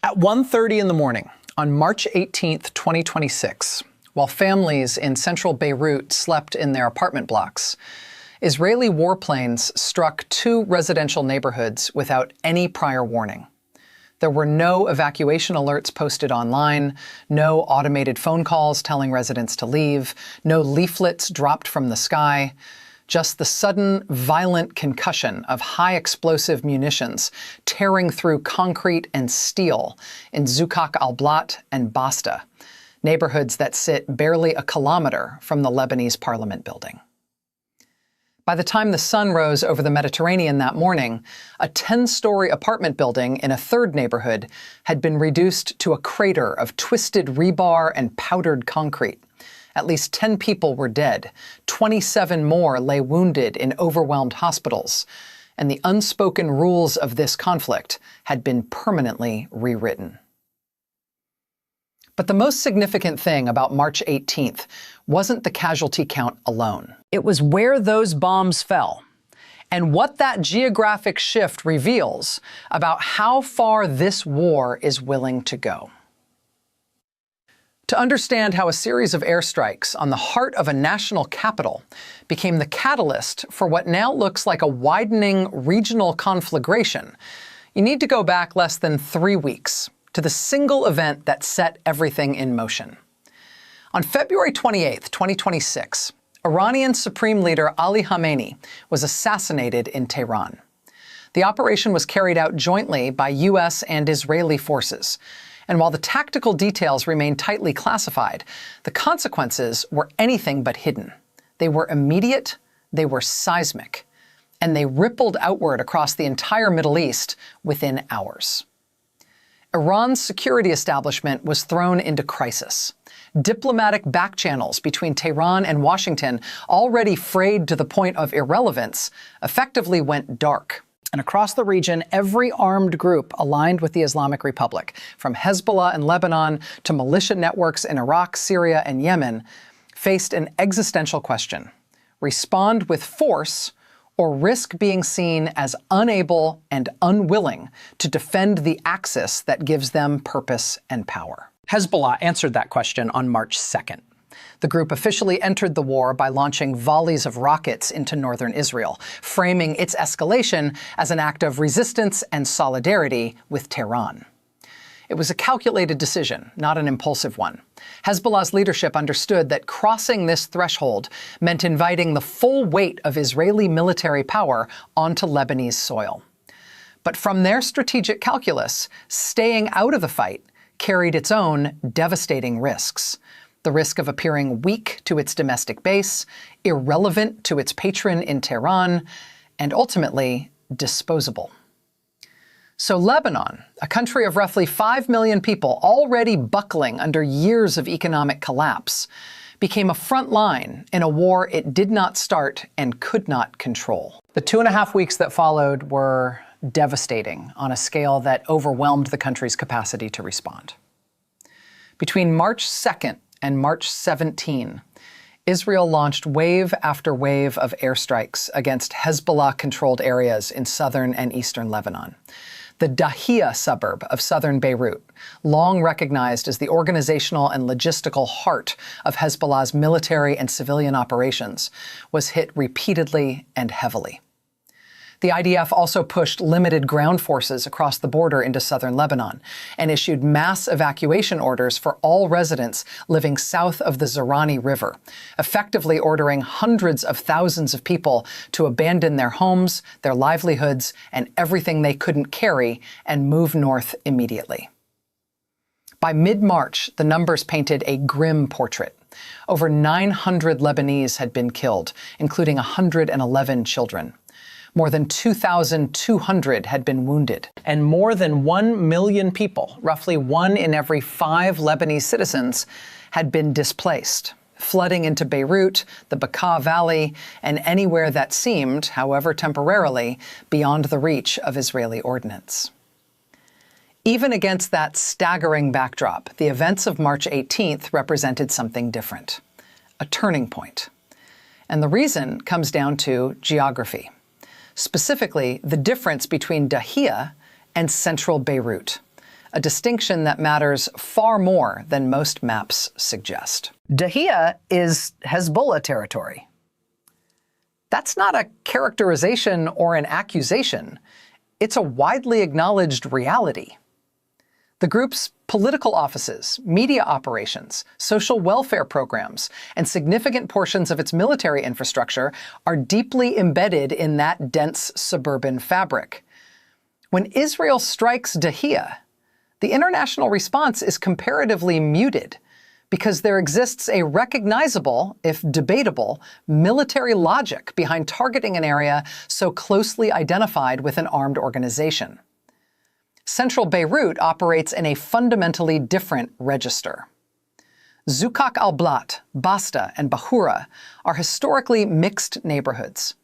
At 1:30 in the morning on March 18th, 2026, while families in central Beirut slept in their apartment blocks, Israeli warplanes struck two residential neighborhoods without any prior warning. There were no evacuation alerts posted online, no automated phone calls telling residents to leave, no leaflets dropped from the sky, just the sudden, violent concussion of high-explosive munitions tearing through concrete and steel in Zuqaq al-Blat and Basta, neighborhoods that sit barely a kilometer from the Lebanese parliament building. By the time the sun rose over the Mediterranean that morning, a 10-story apartment building in a third neighborhood had been reduced to a crater of twisted rebar and powdered concrete. At least 10 people were dead, 27 more lay wounded in overwhelmed hospitals, and the unspoken rules of this conflict had been permanently rewritten. But the most significant thing about March 18th wasn't the casualty count alone. It was where those bombs fell, and what that geographic shift reveals about how far this war is willing to go. To understand how a series of airstrikes on the heart of a national capital became the catalyst for what now looks like a widening regional conflagration, you need to go back less than 3 weeks to the single event that set everything in motion. On February 28, 2026, Iranian Supreme Leader Ali Khamenei was assassinated in Tehran. The operation was carried out jointly by U.S. and Israeli forces, and while the tactical details remain tightly classified, the consequences were anything but hidden. They were immediate, they were seismic, and they rippled outward across the entire Middle East within hours. Iran's security establishment was thrown into crisis. Diplomatic backchannels between Tehran and Washington, already frayed to the point of irrelevance, effectively went dark. And across the region, every armed group aligned with the Islamic Republic, from Hezbollah in Lebanon to militia networks in Iraq, Syria, and Yemen, faced an existential question: respond with force or risk being seen as unable and unwilling to defend the axis that gives them purpose and power. Hezbollah answered that question on March 2nd. The group officially entered the war by launching volleys of rockets into northern Israel, framing its escalation as an act of resistance and solidarity with Tehran. It was a calculated decision, not an impulsive one. Hezbollah's leadership understood that crossing this threshold meant inviting the full weight of Israeli military power onto Lebanese soil. But from their strategic calculus, staying out of the fight carried its own devastating risks. The risk of appearing weak to its domestic base, irrelevant to its patron in Tehran, and ultimately disposable. So Lebanon, a country of roughly 5 million people already buckling under years of economic collapse, became a front line in a war it did not start and could not control. The 2.5 weeks that followed were devastating on a scale that overwhelmed the country's capacity to respond. Between March 2nd and March 17, Israel launched wave after wave of airstrikes against Hezbollah-controlled areas in southern and eastern Lebanon. The Dahiyah suburb of southern Beirut, long recognized as the organizational and logistical heart of Hezbollah's military and civilian operations, was hit repeatedly and heavily. The IDF also pushed limited ground forces across the border into southern Lebanon and issued mass evacuation orders for all residents living south of the Zerani River, effectively ordering hundreds of thousands of people to abandon their homes, their livelihoods, and everything they couldn't carry and move north immediately. By mid-March, the numbers painted a grim portrait. Over 900 Lebanese had been killed, including 111 children. More than 2,200 had been wounded, and more than 1 million people, roughly 1 in every 5 Lebanese citizens, had been displaced, flooding into Beirut, the Bekaa Valley, and anywhere that seemed, however temporarily, beyond the reach of Israeli ordnance. Even against that staggering backdrop, the events of March 18th represented something different, a turning point. And the reason comes down to geography. Specifically, the difference between Dahiyah and central Beirut, a distinction that matters far more than most maps suggest. Dahiyeh is Hezbollah territory. That's not a characterization or an accusation. It's a widely acknowledged reality. The group's political offices, media operations, social welfare programs, and significant portions of its military infrastructure are deeply embedded in that dense suburban fabric. When Israel strikes Dahiyeh, the international response is comparatively muted because there exists a recognizable, if debatable, military logic behind targeting an area so closely identified with an armed organization. Central Beirut operates in a fundamentally different register. Zuqaq al-Blat, Basta, and Bahura are historically mixed neighborhoods.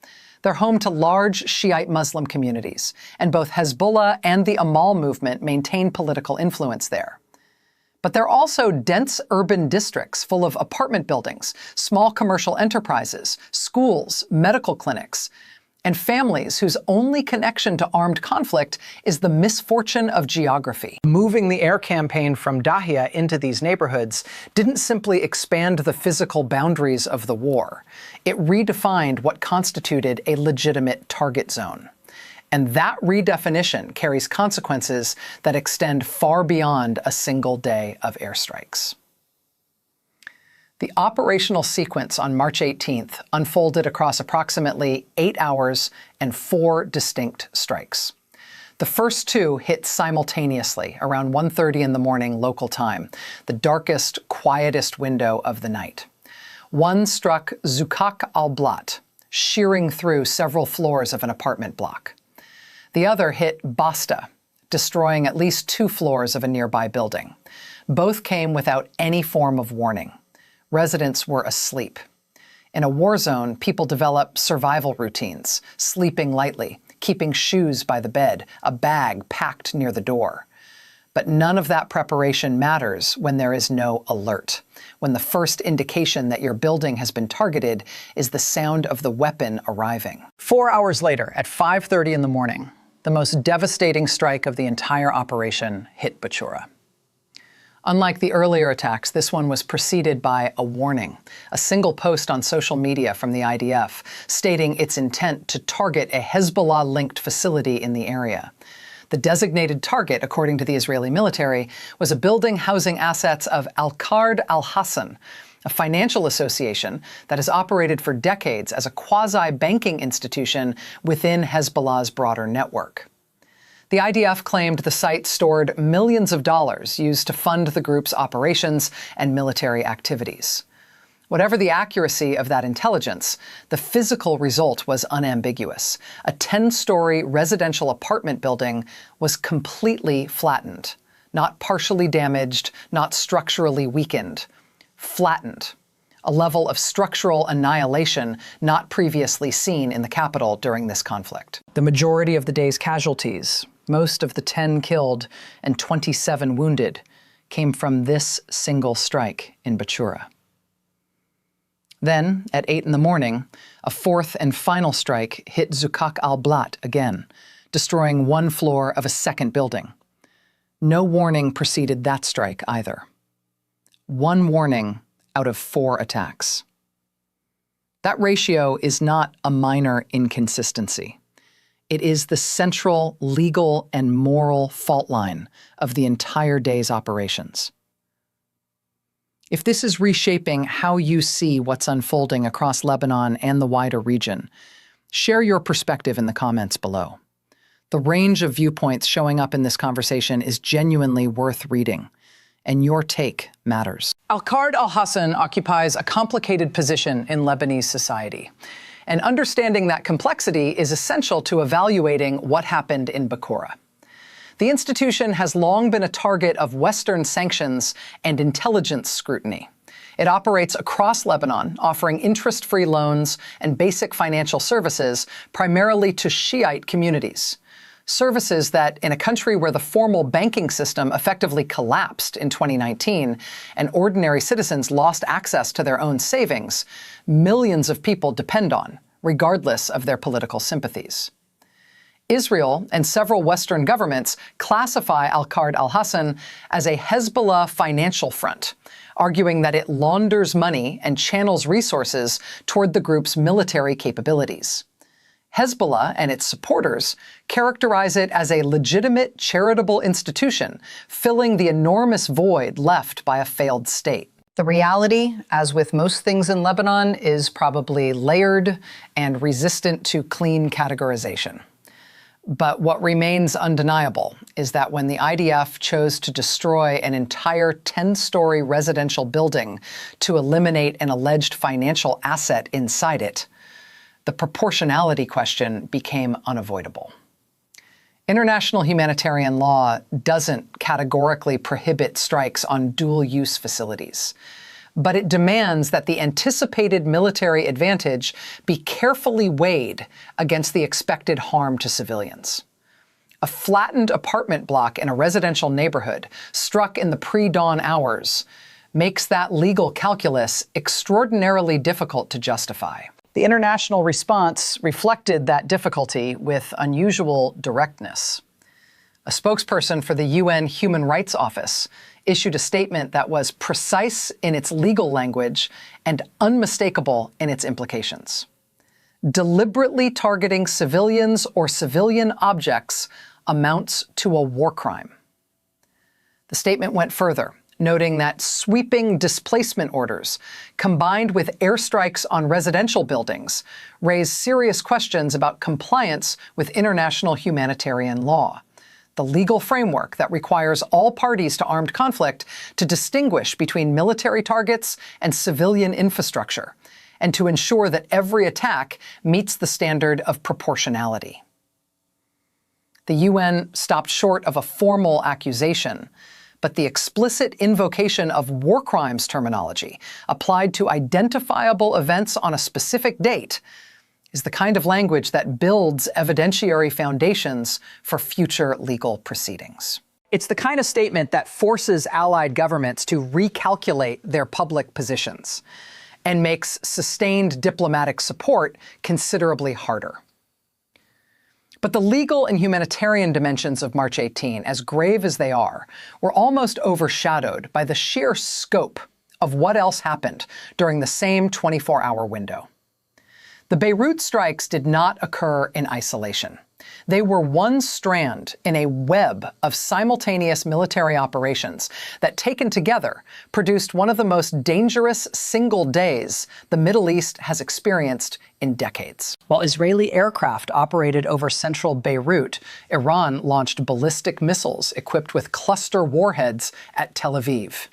They're home to large Shiite Muslim communities, and both Hezbollah and the Amal movement maintain political influence there. But they're also dense urban districts full of apartment buildings, small commercial enterprises, schools, medical clinics, and families whose only connection to armed conflict is the misfortune of geography. Moving the air campaign from Dahiyeh into these neighborhoods didn't simply expand the physical boundaries of the war. It redefined what constituted a legitimate target zone. And that redefinition carries consequences that extend far beyond a single day of airstrikes. The operational sequence on March 18th unfolded across approximately 8 hours and 4 distinct strikes. The first 2 hit simultaneously around 1:30 in the morning local time, the darkest, quietest window of the night. One struck Zuqaq al-Blat, shearing through several floors of an apartment block. The other hit Basta, destroying at least 2 floors of a nearby building. Both came without any form of warning. Residents were asleep. In a war zone, people develop survival routines, sleeping lightly, keeping shoes by the bed, a bag packed near the door. But none of that preparation matters when there is no alert, when the first indication that your building has been targeted is the sound of the weapon arriving. 4 hours later, at 5:30 in the morning, the most devastating strike of the entire operation hit Bachura. Unlike the earlier attacks, this one was preceded by a warning, a single post on social media from the IDF stating its intent to target a Hezbollah-linked facility in the area. The designated target, according to the Israeli military, was a building housing assets of Al-Qard Al-Hassan, a financial association that has operated for decades as a quasi-banking institution within Hezbollah's broader network. The IDF claimed the site stored millions of dollars used to fund the group's operations and military activities. Whatever the accuracy of that intelligence, the physical result was unambiguous. A 10-story residential apartment building was completely flattened, not partially damaged, not structurally weakened. Flattened, a level of structural annihilation not previously seen in the capital during this conflict. The majority of the day's casualties, most of the 10 killed and 27 wounded, came from this single strike in Bachura. Then, at 8 in the morning, a 4th and final strike hit Zuqaq al-Blat again, destroying 1 floor of a second building. No warning preceded that strike either. 1 warning out of 4 attacks. That ratio is not a minor inconsistency. It is the central legal and moral fault line of the entire day's operations. If this is reshaping how you see what's unfolding across Lebanon and the wider region, share your perspective in the comments below. The range of viewpoints showing up in this conversation is genuinely worth reading, and your take matters. Al-Qard al-Hassan occupies a complicated position in Lebanese society, and understanding that complexity is essential to evaluating what happened in Bachura. The institution has long been a target of Western sanctions and intelligence scrutiny. It operates across Lebanon, offering interest-free loans and basic financial services primarily to Shiite communities. Services that, in a country where the formal banking system effectively collapsed in 2019 and ordinary citizens lost access to their own savings, millions of people depend on, regardless of their political sympathies. Israel and several Western governments classify al-Qard al-Hassan as a Hezbollah financial front, arguing that it launders money and channels resources toward the group's military capabilities. Hezbollah and its supporters characterize it as a legitimate charitable institution, filling the enormous void left by a failed state. The reality, as with most things in Lebanon, is probably layered and resistant to clean categorization. But what remains undeniable is that when the IDF chose to destroy an entire 10-story residential building to eliminate an alleged financial asset inside it, the proportionality question became unavoidable. International humanitarian law doesn't categorically prohibit strikes on dual-use facilities, but it demands that the anticipated military advantage be carefully weighed against the expected harm to civilians. A flattened apartment block in a residential neighborhood struck in the pre-dawn hours makes that legal calculus extraordinarily difficult to justify. The international response reflected that difficulty with unusual directness. A spokesperson for the UN Human Rights Office issued a statement that was precise in its legal language and unmistakable in its implications. Deliberately targeting civilians or civilian objects amounts to a war crime. The statement went further, noting that sweeping displacement orders, combined with airstrikes on residential buildings, raise serious questions about compliance with international humanitarian law, the legal framework that requires all parties to armed conflict to distinguish between military targets and civilian infrastructure, and to ensure that every attack meets the standard of proportionality. The UN stopped short of a formal accusation, but the explicit invocation of war crimes terminology applied to identifiable events on a specific date is the kind of language that builds evidentiary foundations for future legal proceedings. It's the kind of statement that forces allied governments to recalculate their public positions and makes sustained diplomatic support considerably harder. But the legal and humanitarian dimensions of March 18, as grave as they are, were almost overshadowed by the sheer scope of what else happened during the same 24-hour window. The Beirut strikes did not occur in isolation. They were one strand in a web of simultaneous military operations that, taken together, produced one of the most dangerous single days the Middle East has experienced in decades. While Israeli aircraft operated over central Beirut, Iran launched ballistic missiles equipped with cluster warheads at Tel Aviv.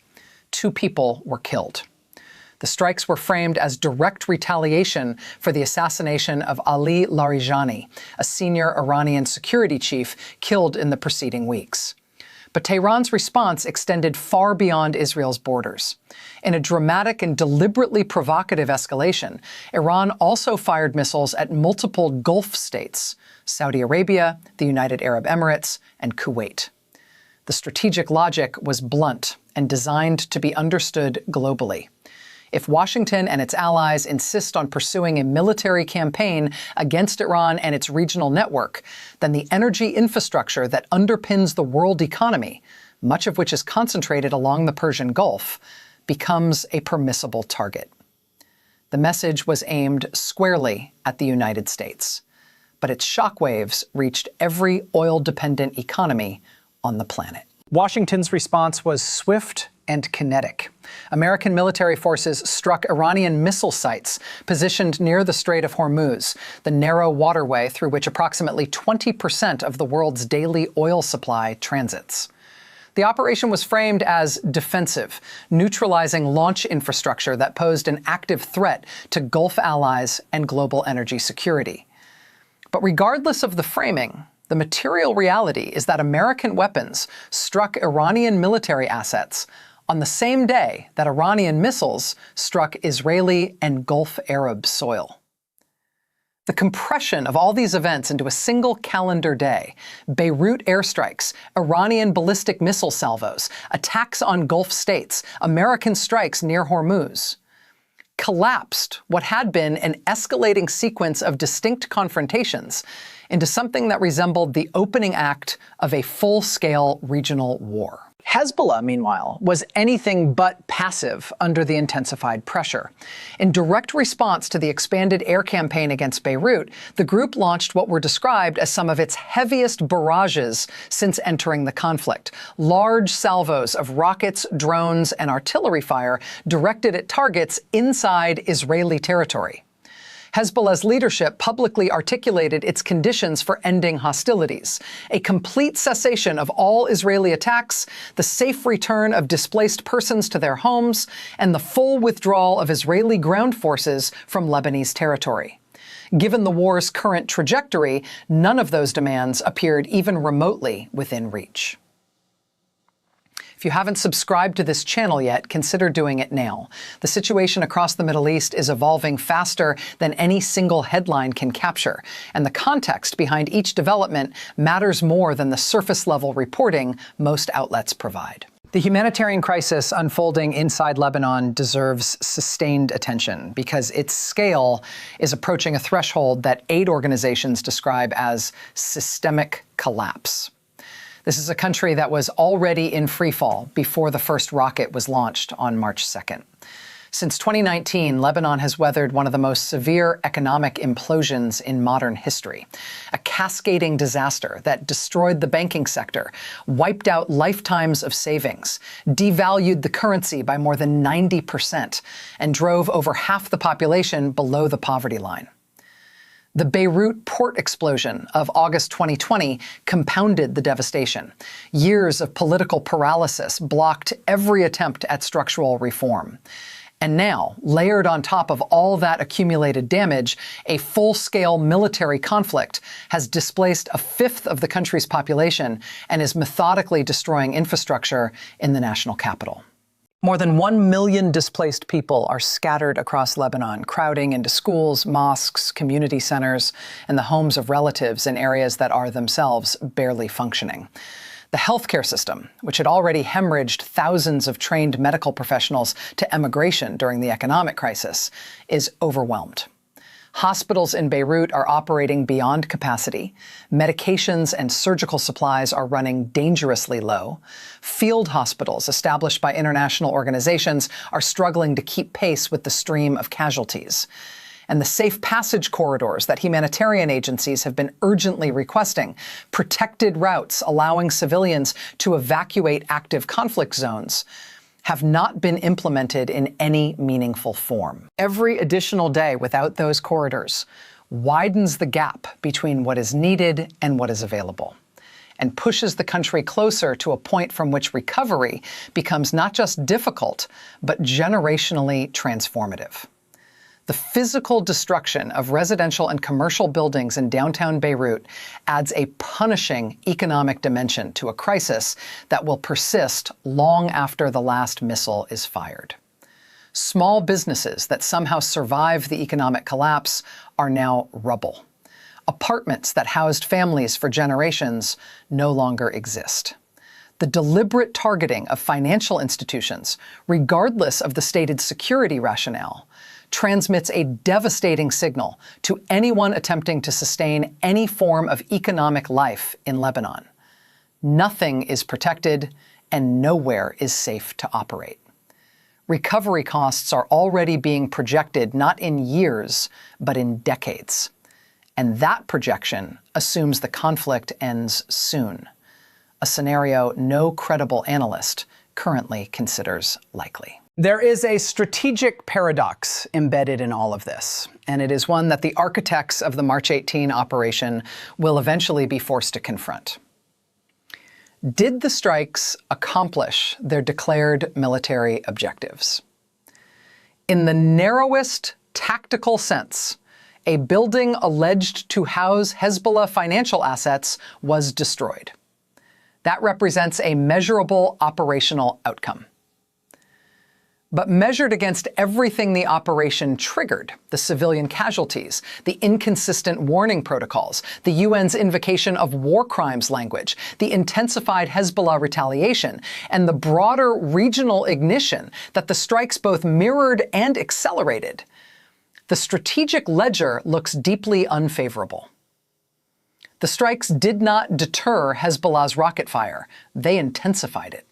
2 people were killed. The strikes were framed as direct retaliation for the assassination of Ali Larijani, a senior Iranian security chief killed in the preceding weeks. But Tehran's response extended far beyond Israel's borders. In a dramatic and deliberately provocative escalation, Iran also fired missiles at multiple Gulf states, Saudi Arabia, the United Arab Emirates, and Kuwait. The strategic logic was blunt and designed to be understood globally. If Washington and its allies insist on pursuing a military campaign against Iran and its regional network, then the energy infrastructure that underpins the world economy, much of which is concentrated along the Persian Gulf, becomes a permissible target. The message was aimed squarely at the United States, but its shockwaves reached every oil-dependent economy on the planet. Washington's response was swift and kinetic. American military forces struck Iranian missile sites positioned near the Strait of Hormuz, the narrow waterway through which approximately 20% of the world's daily oil supply transits. The operation was framed as defensive, neutralizing launch infrastructure that posed an active threat to Gulf allies and global energy security. But regardless of the framing, the material reality is that American weapons struck Iranian military assets on the same day that Iranian missiles struck Israeli and Gulf Arab soil. The compression of all these events into a single calendar day, Beirut airstrikes, Iranian ballistic missile salvos, attacks on Gulf states, American strikes near Hormuz, collapsed what had been an escalating sequence of distinct confrontations into something that resembled the opening act of a full-scale regional war. Hezbollah, meanwhile, was anything but passive under the intensified pressure. In direct response to the expanded air campaign against Beirut, the group launched what were described as some of its heaviest barrages since entering the conflict. Large salvos of rockets, drones, and artillery fire directed at targets inside Israeli territory. Hezbollah's leadership publicly articulated its conditions for ending hostilities: a complete cessation of all Israeli attacks, the safe return of displaced persons to their homes, and the full withdrawal of Israeli ground forces from Lebanese territory. Given the war's current trajectory, none of those demands appeared even remotely within reach. If you haven't subscribed to this channel yet, consider doing it now. The situation across the Middle East is evolving faster than any single headline can capture, and the context behind each development matters more than the surface-level reporting most outlets provide. The humanitarian crisis unfolding inside Lebanon deserves sustained attention because its scale is approaching a threshold that aid organizations describe as systemic collapse. This is a country that was already in freefall before the first rocket was launched on March 2nd. Since 2019, Lebanon has weathered one of the most severe economic implosions in modern history. A cascading disaster that destroyed the banking sector, wiped out lifetimes of savings, devalued the currency by more than 90%, and drove over half the population below the poverty line. The Beirut port explosion of August 2020 compounded the devastation. Years of political paralysis blocked every attempt at structural reform. And now, layered on top of all that accumulated damage, a full-scale military conflict has displaced a fifth of the country's population and is methodically destroying infrastructure in the national capital. More than 1 million displaced people are scattered across Lebanon, crowding into schools, mosques, community centers, and the homes of relatives in areas that are themselves barely functioning. The healthcare system, which had already hemorrhaged thousands of trained medical professionals to emigration during the economic crisis, is overwhelmed. Hospitals in Beirut are operating beyond capacity. Medications and surgical supplies are running dangerously low. Field hospitals established by international organizations are struggling to keep pace with the stream of casualties. And the safe passage corridors that humanitarian agencies have been urgently requesting, protected routes allowing civilians to evacuate active conflict zones, have not been implemented in any meaningful form. Every additional day without those corridors widens the gap between what is needed and what is available, and pushes the country closer to a point from which recovery becomes not just difficult, but generationally transformative. The physical destruction of residential and commercial buildings in downtown Beirut adds a punishing economic dimension to a crisis that will persist long after the last missile is fired. Small businesses that somehow survive the economic collapse are now rubble. Apartments that housed families for generations no longer exist. The deliberate targeting of financial institutions, regardless of the stated security rationale, transmits a devastating signal to anyone attempting to sustain any form of economic life in Lebanon. Nothing is protected, and nowhere is safe to operate. Recovery costs are already being projected not in years, but in decades. And that projection assumes the conflict ends soon, a scenario no credible analyst currently considers likely. There is a strategic paradox embedded in all of this, and it is one that the architects of the March 18 operation will eventually be forced to confront. Did the strikes accomplish their declared military objectives? In the narrowest tactical sense, a building alleged to house Hezbollah financial assets was destroyed. That represents a measurable operational outcome. But measured against everything the operation triggered, the civilian casualties, the inconsistent warning protocols, the UN's invocation of war crimes language, the intensified Hezbollah retaliation, and the broader regional ignition that the strikes both mirrored and accelerated, the strategic ledger looks deeply unfavorable. The strikes did not deter Hezbollah's rocket fire, they intensified it.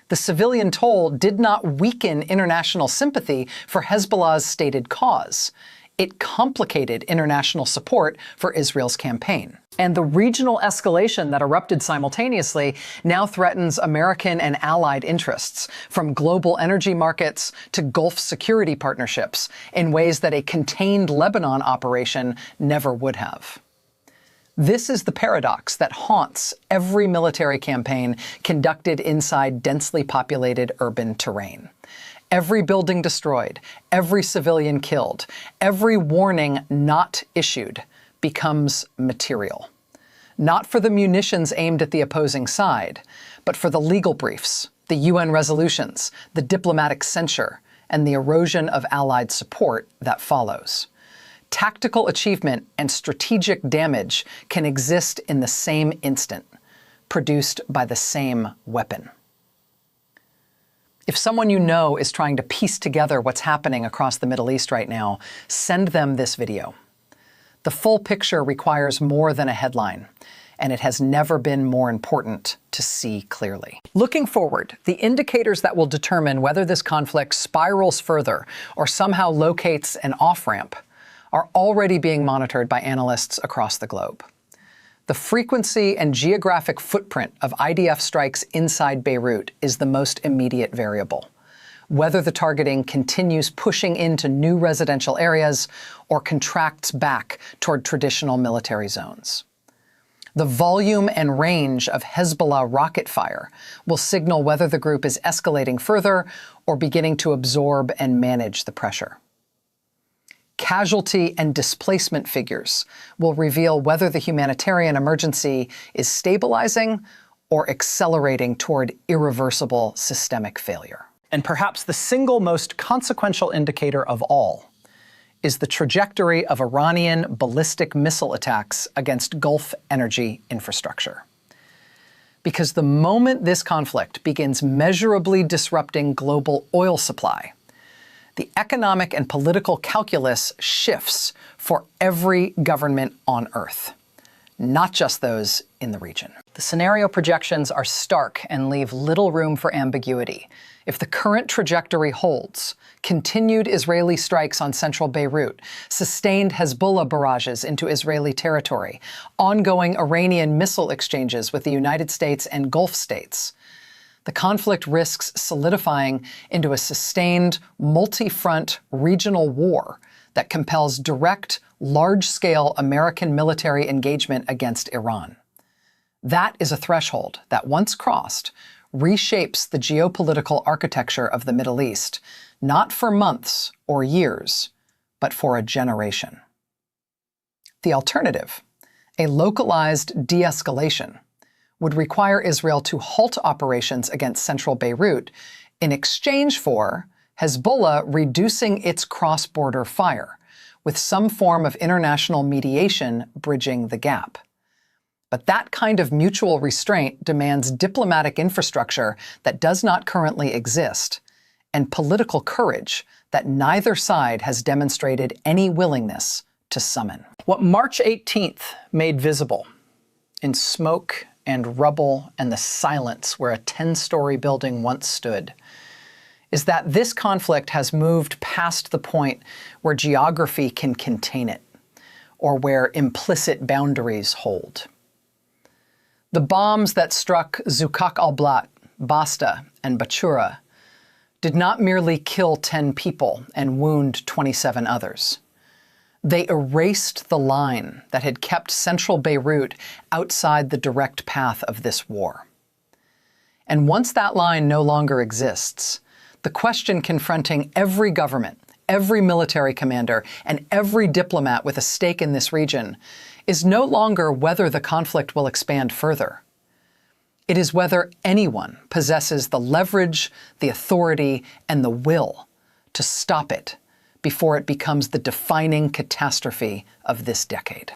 The civilian toll did not weaken international sympathy for Hezbollah's stated cause. It complicated international support for Israel's campaign. And the regional escalation that erupted simultaneously now threatens American and allied interests, from global energy markets to Gulf security partnerships, in ways that a contained Lebanon operation never would have. This is the paradox that haunts every military campaign conducted inside densely populated urban terrain. Every building destroyed, every civilian killed, every warning not issued becomes material. Not for the munitions aimed at the opposing side, but for the legal briefs, the UN resolutions, the diplomatic censure, and the erosion of Allied support that follows. Tactical achievement and strategic damage can exist in the same instant, produced by the same weapon. If someone you know is trying to piece together what's happening across the Middle East right now, send them this video. The full picture requires more than a headline, and it has never been more important to see clearly. Looking forward, the indicators that will determine whether this conflict spirals further or somehow locates an off-ramp are already being monitored by analysts across the globe. The frequency and geographic footprint of IDF strikes inside Beirut is the most immediate variable. Whether the targeting continues pushing into new residential areas or contracts back toward traditional military zones. The volume and range of Hezbollah rocket fire will signal whether the group is escalating further or beginning to absorb and manage the pressure. Casualty and displacement figures will reveal whether the humanitarian emergency is stabilizing or accelerating toward irreversible systemic failure. And perhaps the single most consequential indicator of all is the trajectory of Iranian ballistic missile attacks against Gulf energy infrastructure. Because the moment this conflict begins measurably disrupting global oil supply, the economic and political calculus shifts for every government on Earth, not just those in the region. The scenario projections are stark and leave little room for ambiguity. If the current trajectory holds, continued Israeli strikes on central Beirut, sustained Hezbollah barrages into Israeli territory, ongoing Iranian missile exchanges with the United States and Gulf states, the conflict risks solidifying into a sustained, multi-front regional war that compels direct, large-scale American military engagement against Iran. That is a threshold that, once crossed, reshapes the geopolitical architecture of the Middle East, not for months or years, but for a generation. The alternative, a localized de-escalation, would require Israel to halt operations against central Beirut in exchange for Hezbollah reducing its cross-border fire, with some form of international mediation bridging the gap. But that kind of mutual restraint demands diplomatic infrastructure that does not currently exist, and political courage that neither side has demonstrated any willingness to summon. What March 18th made visible in smoke and rubble and the silence where a 10-story building once stood is that this conflict has moved past the point where geography can contain it, or where implicit boundaries hold. The bombs that struck Zuqaq al-Blat, Basta, and Bachura did not merely kill 10 people and wound 27 others. They erased the line that had kept central Beirut outside the direct path of this war. And once that line no longer exists, the question confronting every government, every military commander, and every diplomat with a stake in this region is no longer whether the conflict will expand further. It is whether anyone possesses the leverage, the authority, and the will to stop it before it becomes the defining catastrophe of this decade.